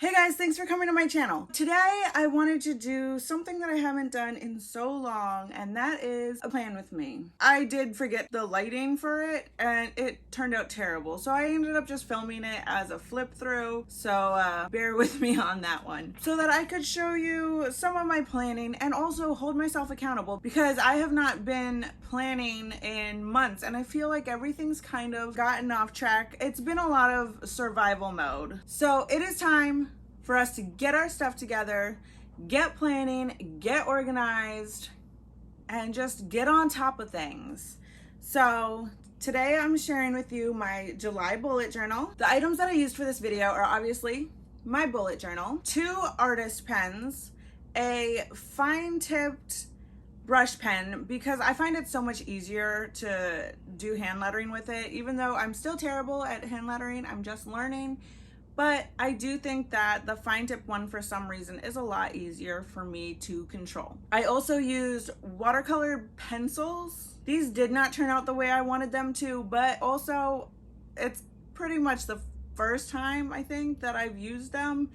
Hey guys, thanks for coming to my channel. Today I wanted to do something that I haven't done in so long, and that is a plan with me. I did forget the lighting for it and it turned out terrible, so I ended up just filming it as a flip through, so bear with me on that one, so that I could show you some of my planning and also hold myself accountable, because I have not been planning in months and I feel like everything's kind of gotten off track. It's been a lot of survival mode. So it is time for us to get our stuff together, get planning, get organized, and just get on top of things. So today I'm sharing with you my July bullet journal. The items that I used for this video are obviously my bullet journal, 2 artist pens, a fine-tipped brush pen, because I find it so much easier to do hand lettering with it. Even though I'm still terrible at hand lettering, I'm just learning. But I do think that the fine tip one, for some reason, is a lot easier for me to control. I also used watercolor pencils. These did not turn out the way I wanted them to, but also it's pretty much the first time I think that I've used them,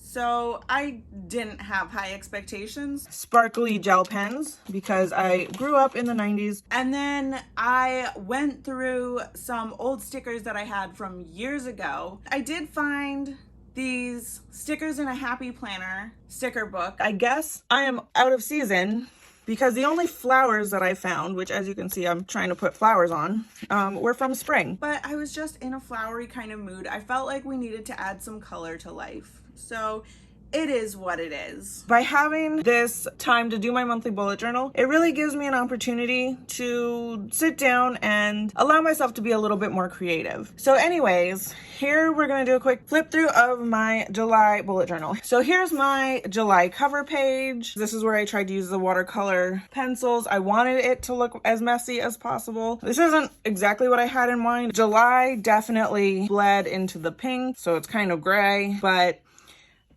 so I didn't have high expectations. Sparkly gel pens, because I grew up in the 90s. And then I went through some old stickers that I had from years ago. I did find these stickers in a Happy Planner sticker book. I guess I am out of season, because the only flowers that I found, which as you can see I'm trying to put flowers on, were from spring. But I was just in a flowery kind of mood. I felt like we needed to add some color to life. So it is what it is. By having this time to do my monthly bullet journal, it really gives me an opportunity to sit down and allow myself to be a little bit more creative. So anyways, here we're gonna do a quick flip through of my July bullet journal. So here's my July cover page. This is where I tried to use the watercolor pencils. I wanted it to look as messy as possible. This isn't exactly what I had in mind. July definitely bled into the pink, so it's kind of gray, but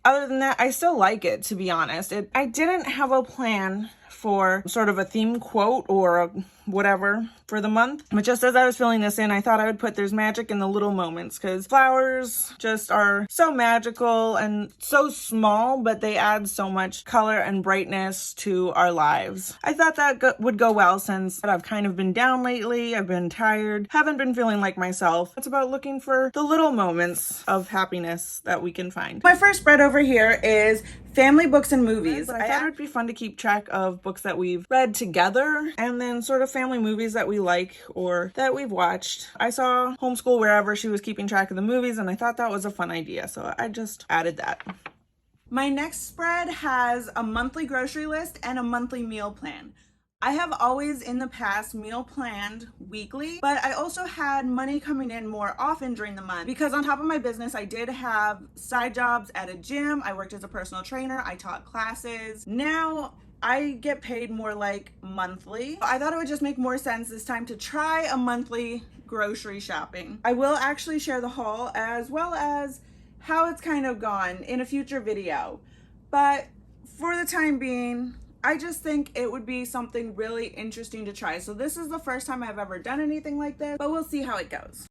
other than that, I still like it, to be honest. I didn't have a plan for sort of a theme quote or whatever for the month, but just as I was filling this in, I thought I would put there's magic in the little moments, because flowers just are so magical and so small, but they add so much color and brightness to our lives. I thought that would go well, since I've kind of been down lately. I've been tired, haven't been feeling like myself. It's about looking for the little moments of happiness that we can find. My first spread over here is family books and movies. I thought it would be fun to keep track of books that we've read together, and then sort of family movies that we like or that we've watched. I saw Homeschool Wherever, she was keeping track of the movies, and I thought that was a fun idea, so I just added that. My next spread has a monthly grocery list and a monthly meal plan. I have always in the past meal planned weekly, but I also had money coming in more often during the month, because on top of my business, I did have side jobs at a gym. I worked as a personal trainer. I taught classes. Now I get paid more like monthly. I thought it would just make more sense this time to try a monthly grocery shopping. I will actually share the haul as well as how it's kind of gone in a future video, but for the time being, I just think it would be something really interesting to try. So this is the first time I've ever done anything like this, but we'll see how it goes.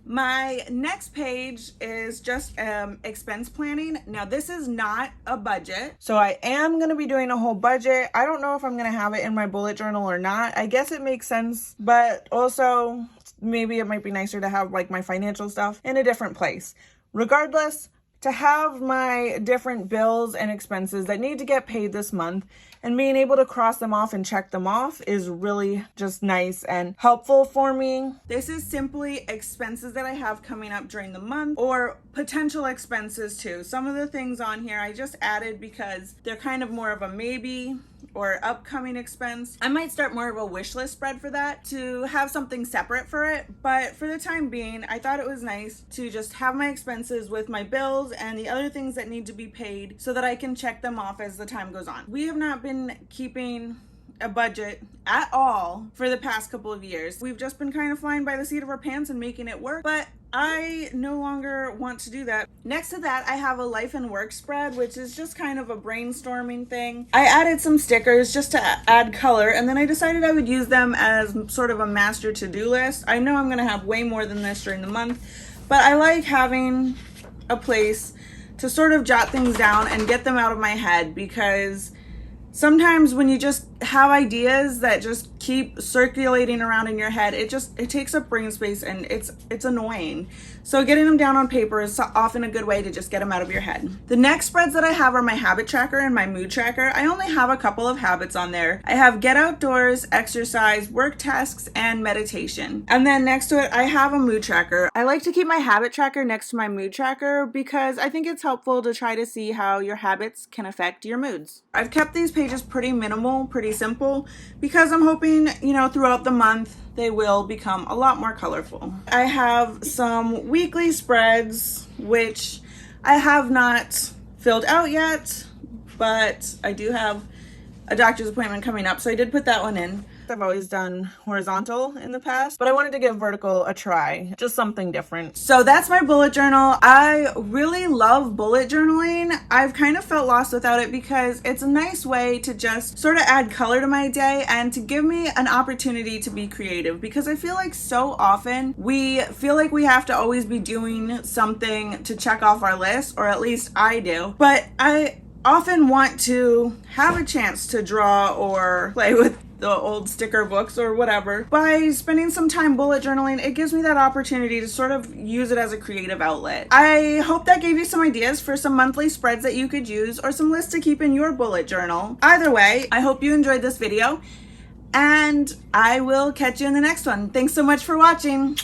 My next page is just expense planning. Now this is not a budget, so I am going to be doing a whole budget. I don't know if I'm going to have it in my bullet journal or not. I guess it makes sense, but also maybe it might be nicer to have like my financial stuff in a different place. Regardless, to have my different bills and expenses that need to get paid this month and being able to cross them off and check them off is really just nice and helpful for me. This is simply expenses that I have coming up during the month, or potential expenses too. Some of the things on here I just added because they're kind of more of a maybe or upcoming expense. I might start more of a wish list spread for that, to have something separate for it, but for the time being, I thought it was nice to just have my expenses with my bills and the other things that need to be paid, so that I can check them off as the time goes on. We have not been keeping a budget at all for the past couple of years. We've just been kind of flying by the seat of our pants and making it work, but I no longer want to do that. Next to that, I have a life and work spread, which is just kind of a brainstorming thing. I added some stickers just to add color, and then I decided I would use them as sort of a master to-do list. I know I'm gonna have way more than this during the month, but I like having a place to sort of jot things down and get them out of my head, because sometimes when you just have ideas that just keep circulating around in your head, it takes up brain space, and it's annoying. So getting them down on paper is often a good way to just get them out of your head. The next spreads that I have are my habit tracker and my mood tracker. I only have a couple of habits on there. I have get outdoors, exercise, work tasks, and meditation. And then next to it, I have a mood tracker. I like to keep my habit tracker next to my mood tracker because I think it's helpful to try to see how your habits can affect your moods. I've kept these pages pretty minimal, pretty simple, because I'm hoping, throughout the month, they will become a lot more colorful. I have some weekly spreads, which I have not filled out yet, but I do have a doctor's appointment coming up, so I did put that one in. I've always done horizontal in the past, but I wanted to give vertical a try, just something different. So that's my bullet journal. I really love bullet journaling. I've kind of felt lost without it because it's a nice way to just sort of add color to my day and to give me an opportunity to be creative, because I feel like so often we feel like we have to always be doing something to check off our list, or at least I do. But I often want to have a chance to draw or play with the old sticker books or whatever. By spending some time bullet journaling, it gives me that opportunity to sort of use it as a creative outlet. I hope that gave you some ideas for some monthly spreads that you could use, or some lists to keep in your bullet journal. Either way, I hope you enjoyed this video, and I will catch you in the next one. Thanks so much for watching.